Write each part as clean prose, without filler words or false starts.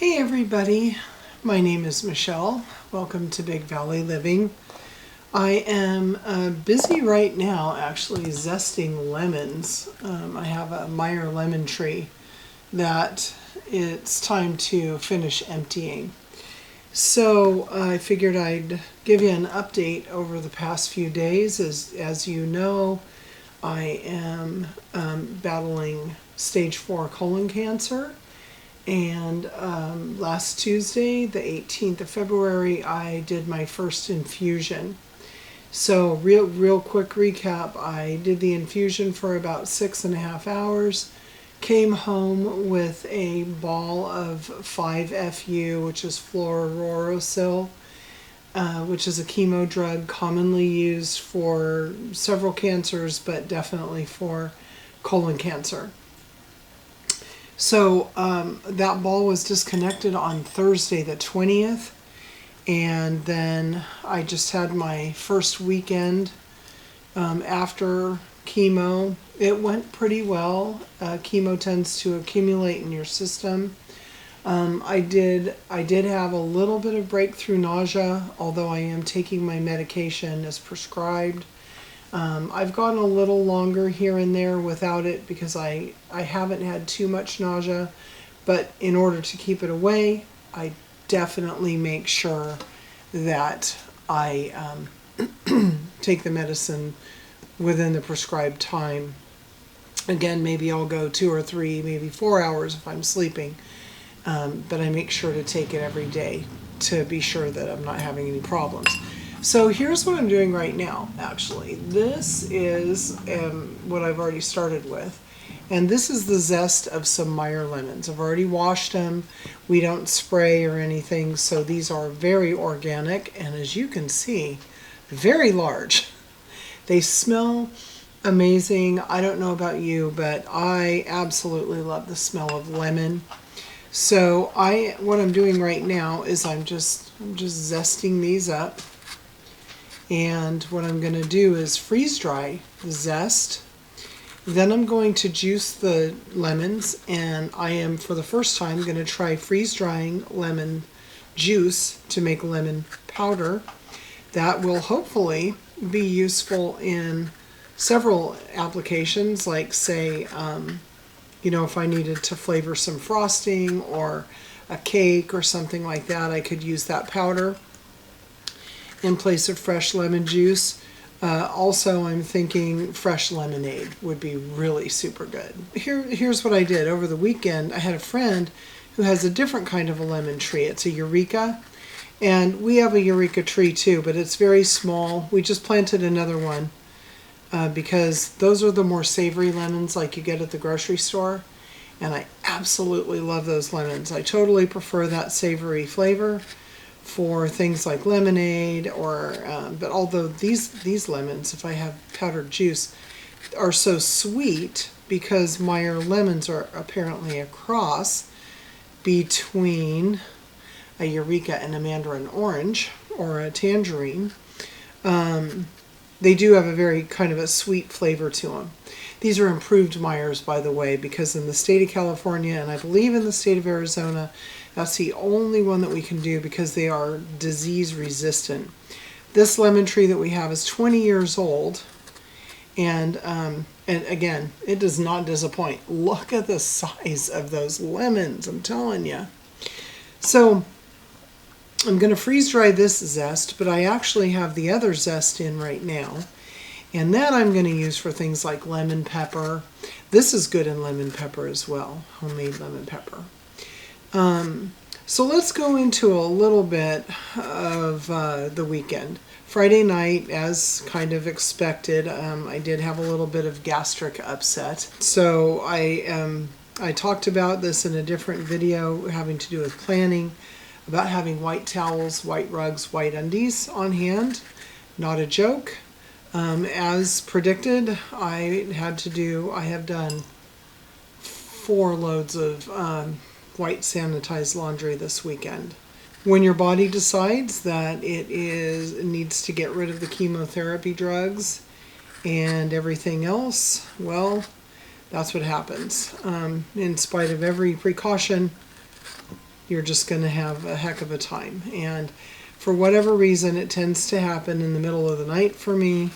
Hey everybody, my name is Michelle. Welcome to Big Valley Living. I am busy right now actually zesting lemons. I have a Meyer lemon tree that it's time to finish emptying. So I figured I'd give you an update over the past few days. As you know, I am battling stage 4 colon cancer. And last Tuesday, the 18th of February, I did my first infusion. So real quick recap, I did the infusion for about 6.5 hours, came home with a ball of 5-FU, which is fluorouracil, which is a chemo drug commonly used for several cancers, but definitely for colon cancer. So that ball was disconnected on Thursday the 20th, and then I just had my first weekend after chemo. It went pretty well. Chemo tends to accumulate in your system. I did have a little bit of breakthrough nausea, although I am taking my medication as prescribed. I've gone a little longer here and there without it because I haven't had too much nausea, but in order to keep it away, I definitely make sure that I take the medicine within the prescribed time. Again, maybe I'll go 2 or 3, maybe 4 hours if I'm sleeping, but I make sure to take it every day to be sure that I'm not having any problems. So here's what I'm doing right now, actually. This is what I've already started with. And this is the zest of some Meyer lemons. I've already washed them. We don't spray or anything, so these are very organic. And as you can see, very large. They smell amazing. I don't know about you, but I absolutely love the smell of lemon. So what I'm doing right now is I'm just zesting these up. And what I'm going to do is freeze dry the zest. Then I'm going to juice the lemons, and I am, for the first time, going to try freeze drying lemon juice to make lemon powder. That will hopefully be useful in several applications, like say, if I needed to flavor some frosting or a cake or something like that, I could use that powder in place of fresh lemon juice. Also, I'm thinking fresh lemonade would be really super good. Here's what I did. Over the weekend, I had a friend who has a different kind of a lemon tree. It's a Eureka, and we have a Eureka tree too, but it's very small. We just planted another one because those are the more savory lemons like you get at the grocery store, and I absolutely love those lemons. I totally prefer that savory flavor for things like lemonade, or but although these lemons, if I have powdered juice, are so sweet because Meyer lemons are apparently a cross between a Eureka and a mandarin orange or a tangerine. They do have a very kind of a sweet flavor to them. These are improved Meyers, by the way, because in the state of California, and I believe in the state of Arizona, that's the only one that we can do because they are disease resistant. This lemon tree that we have is 20 years old, and again, it does not disappoint. Look at the size of those lemons, I'm telling you. So I'm going to freeze dry this zest, but I actually have the other zest in right now, and that I'm going to use for things like lemon pepper. This is good in lemon pepper as well, homemade lemon pepper. So let's go into a little bit of the weekend. Friday night, as kind of expected, I did have a little bit of gastric upset. So I talked about this in a different video having to do with planning, about having white towels, white rugs, white undies on hand. Not a joke. As predicted, I have done 4 loads of white sanitized laundry this weekend. When your body decides that it needs to get rid of the chemotherapy drugs and everything else, well, that's what happens. In spite of every precaution, you're just going to have a heck of a time. And for whatever reason, it tends to happen in the middle of the night for me,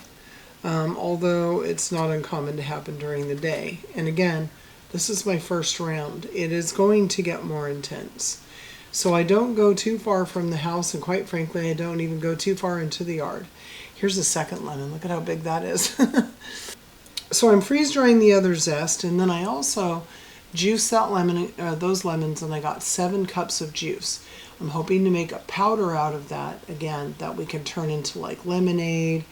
although it's not uncommon to happen during the day. And again, this is my first round. It is going to get more intense. So I don't go too far from the house, and quite frankly, I don't even go too far into the yard. Here's the second lemon. Look at how big that is. So I'm freeze drying the other zest, and then I also juice that lemon, those lemons, and I got 7 cups of juice. I'm hoping to make a powder out of that, again, that we can turn into like lemonade,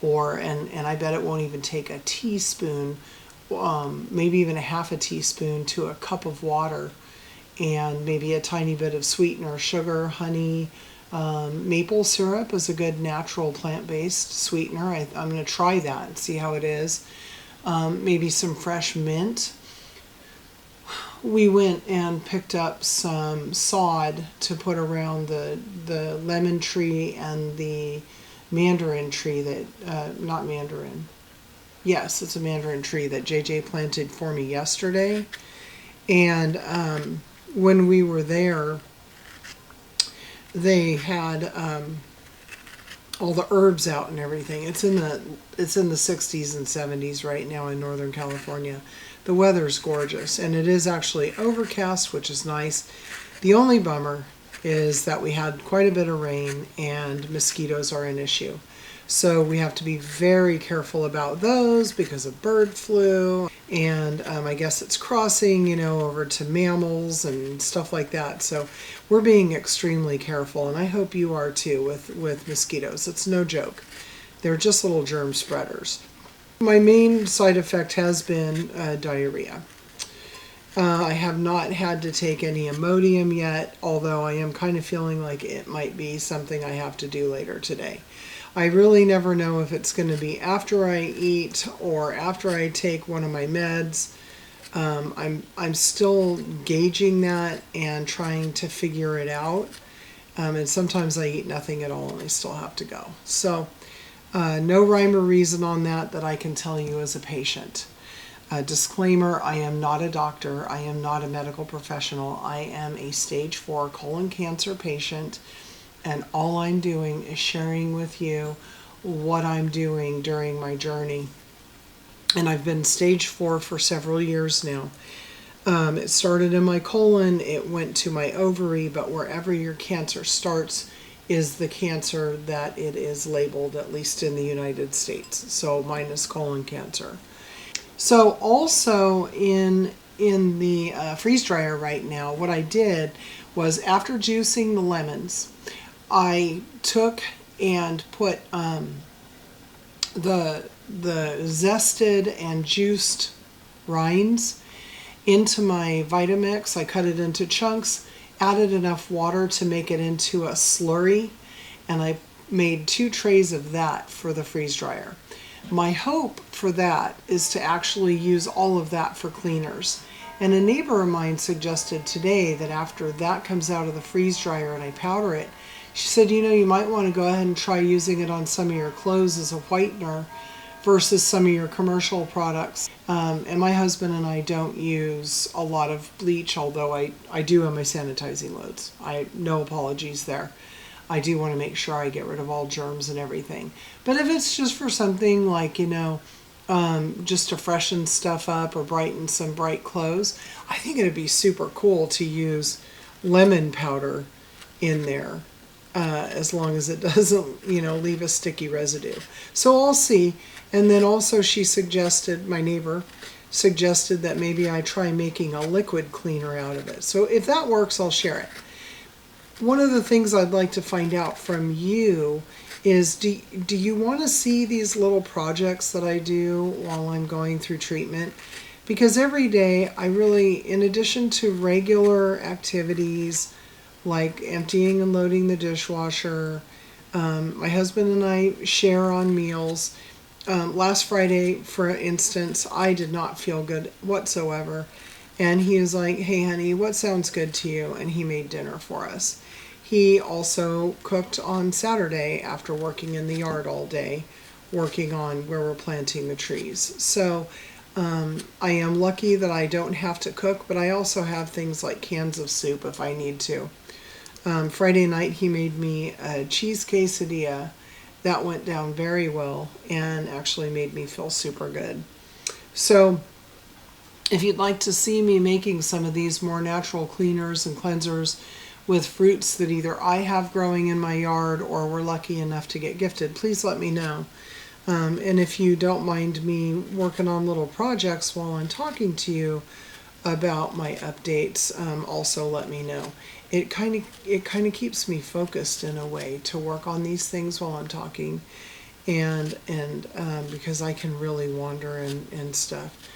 or, and I bet it won't even take a teaspoon, maybe even a half a teaspoon to a cup of water, and maybe a tiny bit of sweetener, sugar, honey. Maple syrup is a good natural plant-based sweetener. I'm going to try that and see how it is. Maybe some fresh mint. We went and picked up some sod to put around the lemon tree and the mandarin tree that, not mandarin. Yes, it's a mandarin tree that JJ planted for me yesterday. And when we were there, they had all the herbs out and everything. It's in the 60s and 70s right now in Northern California. The weather's gorgeous, and it is actually overcast, which is nice. The only bummer is that we had quite a bit of rain, and mosquitoes are an issue. So we have to be very careful about those because of bird flu, and I guess it's crossing, over to mammals and stuff like that. So we're being extremely careful, and I hope you are too with mosquitoes. It's no joke. They're just little germ spreaders. My main side effect has been diarrhea. I have not had to take any Imodium yet, although I am kind of feeling like it might be something I have to do later today. I really never know if it's going to be after I eat or after I take one of my meds. I'm still gauging that and trying to figure it out. And sometimes I eat nothing at all and I still have to go. So no rhyme or reason on that I can tell you as a patient. Disclaimer, I am not a doctor. I am not a medical professional. I am a stage 4 colon cancer patient. And all I'm doing is sharing with you what I'm doing during my journey. And I've been stage 4 for several years now. It started in my colon, it went to my ovary, but wherever your cancer starts is the cancer that it is labeled, at least in the United States. So mine is colon cancer. So also in the freeze dryer right now, what I did was after juicing the lemons, I took and put the zested and juiced rinds into my Vitamix. I cut it into chunks, added enough water to make it into a slurry, and I made 2 trays of that for the freeze dryer. My hope for that is to actually use all of that for cleaners. And a neighbor of mine suggested today that after that comes out of the freeze dryer and I powder it, she said, you might want to go ahead and try using it on some of your clothes as a whitener versus some of your commercial products. And my husband and I don't use a lot of bleach, although I do on my sanitizing loads. No apologies there. I do want to make sure I get rid of all germs and everything. But if it's just for something like, just to freshen stuff up or brighten some bright clothes, I think it'd be super cool to use lemon powder in there. As long as it doesn't, leave a sticky residue. So I'll see. And then also my neighbor suggested that maybe I try making a liquid cleaner out of it. So if that works, I'll share it. One of the things I'd like to find out from you is, do you want to see these little projects that I do while I'm going through treatment? Because every day I really, in addition to regular activities, like emptying and loading the dishwasher. My husband and I share on meals. Last Friday, for instance, I did not feel good whatsoever. And he was like, hey, honey, what sounds good to you? And he made dinner for us. He also cooked on Saturday after working in the yard all day, working on where we're planting the trees. So I am lucky that I don't have to cook, but I also have things like cans of soup if I need to. Friday night he made me a cheese quesadilla. That went down very well and actually made me feel super good. So if you'd like to see me making some of these more natural cleaners and cleansers with fruits that either I have growing in my yard or we're lucky enough to get gifted, please let me know. And if you don't mind me working on little projects while I'm talking to you about my updates, also let me know. It kind of keeps me focused in a way to work on these things while I'm talking, and because I can really wander and stuff.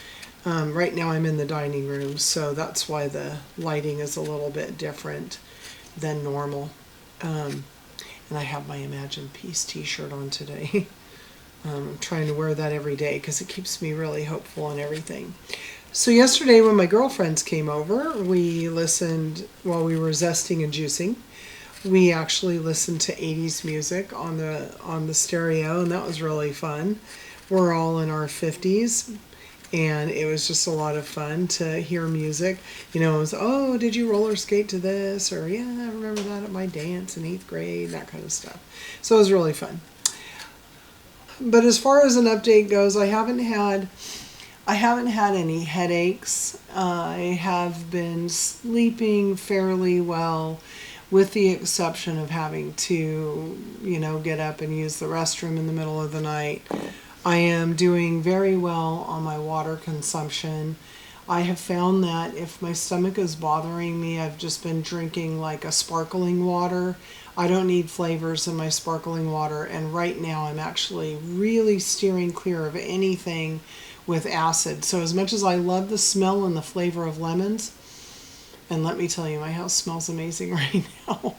Right now I'm in the dining room, so that's why the lighting is a little bit different than normal. And I have my Imagine Peace t-shirt on today. I'm trying to wear that every day because it keeps me really hopeful and everything. So yesterday when my girlfriends came over, we listened while we were zesting and juicing. We actually listened to 80s music on the stereo, and that was really fun. We're all in our 50s, and it was just a lot of fun to hear music. You know, it was, oh, did you roller skate to this? Or, yeah, I remember that at my dance in 8th grade, that kind of stuff. So it was really fun. But as far as an update goes, I haven't had any headaches. I have been sleeping fairly well, with the exception of having to, get up and use the restroom in the middle of the night. I am doing very well on my water consumption. I have found that if my stomach is bothering me, I've just been drinking like a sparkling water. I don't need flavors in my sparkling water, and right now I'm actually really steering clear of anything with acid. So as much as I love the smell and the flavor of lemons, and let me tell you, my house smells amazing right now,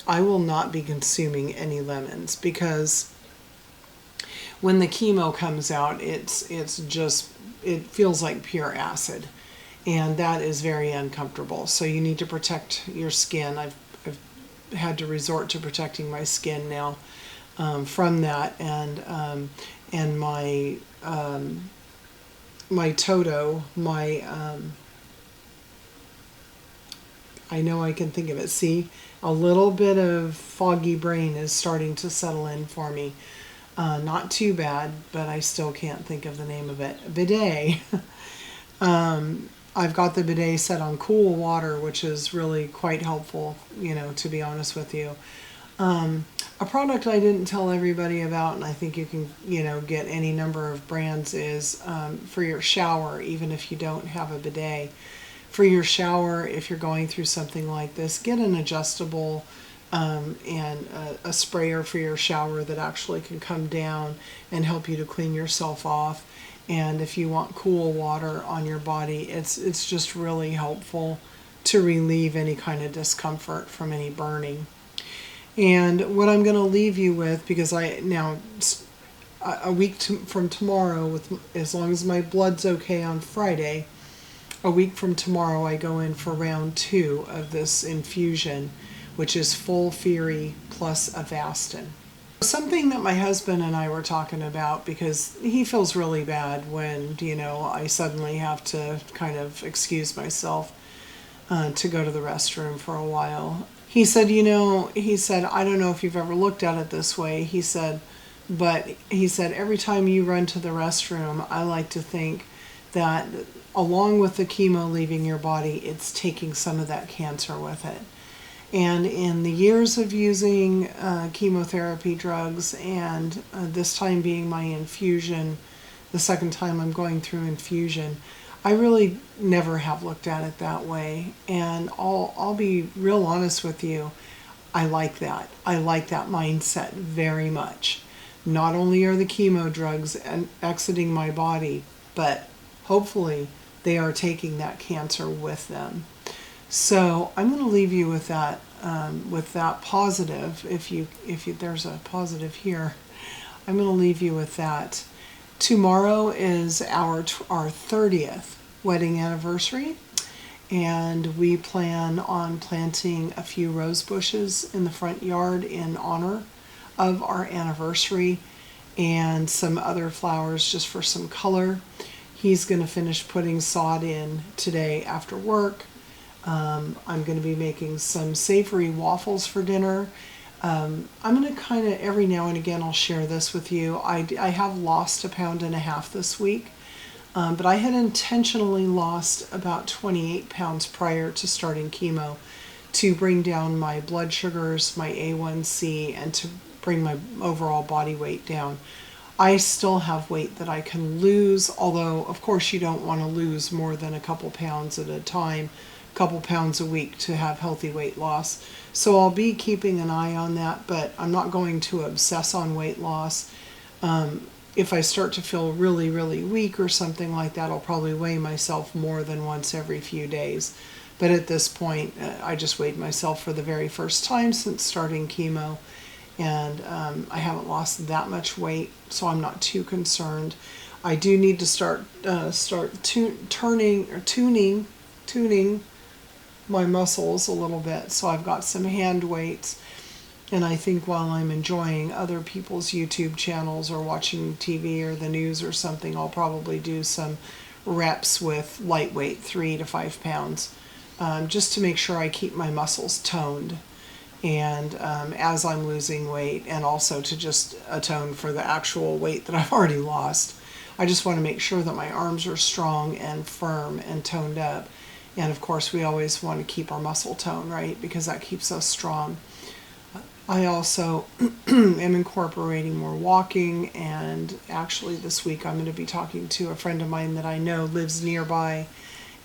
I will not be consuming any lemons, because when the chemo comes out, it feels like pure acid, and that is very uncomfortable. So you need to protect your skin. I've had to resort to protecting my skin now from that, and my Toto, I know I can think of it. See, a little bit of foggy brain is starting to settle in for me. Not too bad, but I still can't think of the name of it. Bidet. I've got the bidet set on cool water, which is really quite helpful, to be honest with you. A product I didn't tell everybody about, and I think you can, get any number of brands, is for your shower, even if you don't have a bidet. For your shower, if you're going through something like this, get an adjustable and a sprayer for your shower that actually can come down and help you to clean yourself off. And if you want cool water on your body, it's just really helpful to relieve any kind of discomfort from any burning. And what I'm going to leave you with, because a week from tomorrow, as long as my blood's okay on Friday, a week from tomorrow I go in for round 2 of this infusion, which is Folfiri plus Avastin. Something that my husband and I were talking about, because he feels really bad when, I suddenly have to kind of excuse myself to go to the restroom for a while. He said, I don't know if you've ever looked at it this way. He said, every time you run to the restroom, I like to think that along with the chemo leaving your body, it's taking some of that cancer with it. And in the years of using chemotherapy drugs, and this time being my infusion, the second time I'm going through infusion, I really never have looked at it that way. And I'll be real honest with you, I like that. I like that mindset very much. Not only are the chemo drugs exiting my body, but hopefully they are taking that cancer with them. So I'm going to leave you with that positive. If there's a positive here, I'm going to leave you with that. Tomorrow is our 30th wedding anniversary, and we plan on planting a few rose bushes in the front yard in honor of our anniversary. and some other flowers just for some color. He's going to finish putting sod in today after work. I'm going to be making some savory waffles for dinner. I'm going to kind of, every now and again, I'll share this with you. I have lost 1.5 pounds this week, but I had intentionally lost about 28 pounds prior to starting chemo to bring down my blood sugars, my A1C, and to bring my overall body weight down. I still have weight that I can lose, although of course you don't want to lose more than a couple pounds at a time, a couple pounds a week to have healthy weight loss. So I'll be keeping an eye on that, but I'm not going to obsess on weight loss. If I start to feel really, really weak or something like that, I'll probably weigh myself more than once every few days. But at this point, I just weighed myself for the very first time since starting chemo, and I haven't lost that much weight, so I'm not too concerned. I do need to start tuning my muscles a little bit. So I've got some hand weights, and I think while I'm enjoying other people's YouTube channels or watching TV or the news or something, I'll probably do some reps with lightweight, 3 to 5 pounds, just to make sure I keep my muscles toned. And as I'm losing weight, and also to just atone for the actual weight that I've already lost, I just want to make sure that my arms are strong and firm and toned up. And of course, we always want to keep our muscle tone, right? Because that keeps us strong. I also am incorporating more walking, and actually this week I'm going to be talking to a friend of mine that I know lives nearby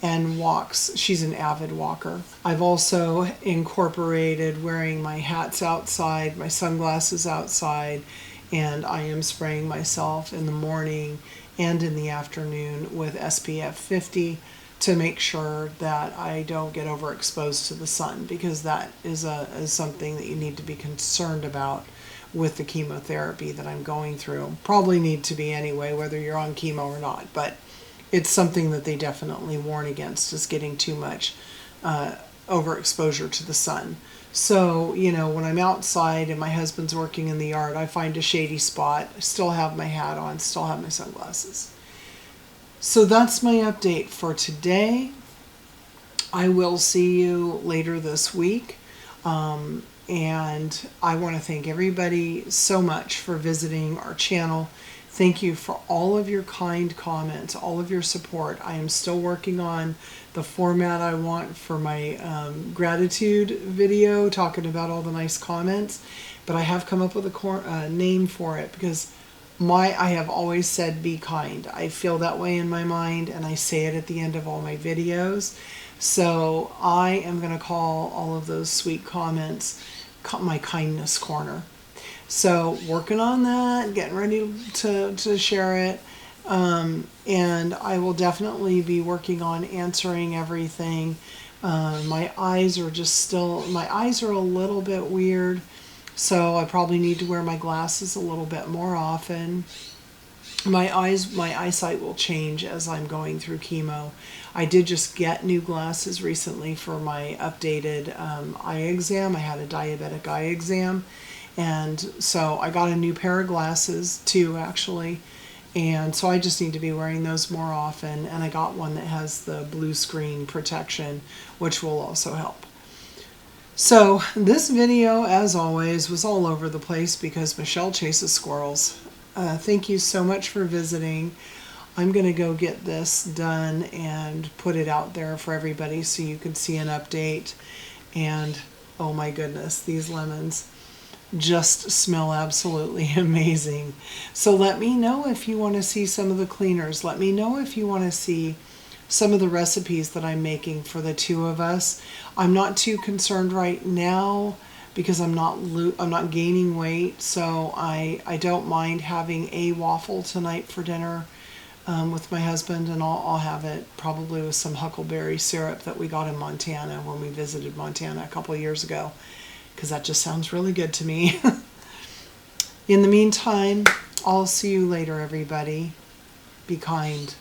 and walks. She's an avid walker. I've also incorporated wearing my hats outside, my sunglasses outside, and I am spraying myself in the morning and in the afternoon with SPF 50 to make sure that I don't get overexposed to the sun, because that is something that you need to be concerned about with the chemotherapy that I'm going through. Probably need to be anyway, whether you're on chemo or not, but it's something that they definitely warn against, is getting too much overexposure to the sun. So, when I'm outside and my husband's working in the yard, I find a shady spot, still have my hat on, still have my sunglasses. So that's my update for today. I will see you later this week. And I want to thank everybody so much for visiting our channel. Thank you for all of your kind comments, all of your support. I am still working on the format I want for my gratitude video, talking about all the nice comments. But I have come up with a name for it, because I have always said be kind. I feel that way in my mind, and I say it at the end of all my videos. So I am going to call all of those sweet comments my kindness corner. So working on that, getting ready to share it. And I will definitely be working on answering everything. My eyes are a little bit weird. So I probably need to wear my glasses a little bit more often. My eyesight will change as I'm going through chemo. I did just get new glasses recently for my updated eye exam. I had a diabetic eye exam. And so I got a new pair of glasses too, actually. And so I just need to be wearing those more often. And I got one that has the blue screen protection, which will also help. So this video, as always, was all over the place because Michelle chases squirrels. Thank you so much for visiting. I'm going to go get this done and put it out there for everybody so you can see an update. And oh my goodness, these lemons just smell absolutely amazing. So let me know if you want to see some of the cleaners. Let me know if you want to see some of the recipes that I'm making for the two of us. I'm not too concerned right now because I'm not gaining weight, so I don't mind having a waffle tonight for dinner with my husband, and I'll have it probably with some huckleberry syrup that we got in Montana when we visited Montana a couple of years ago, because that just sounds really good to me. In the meantime, I'll see you later, everybody. Be kind.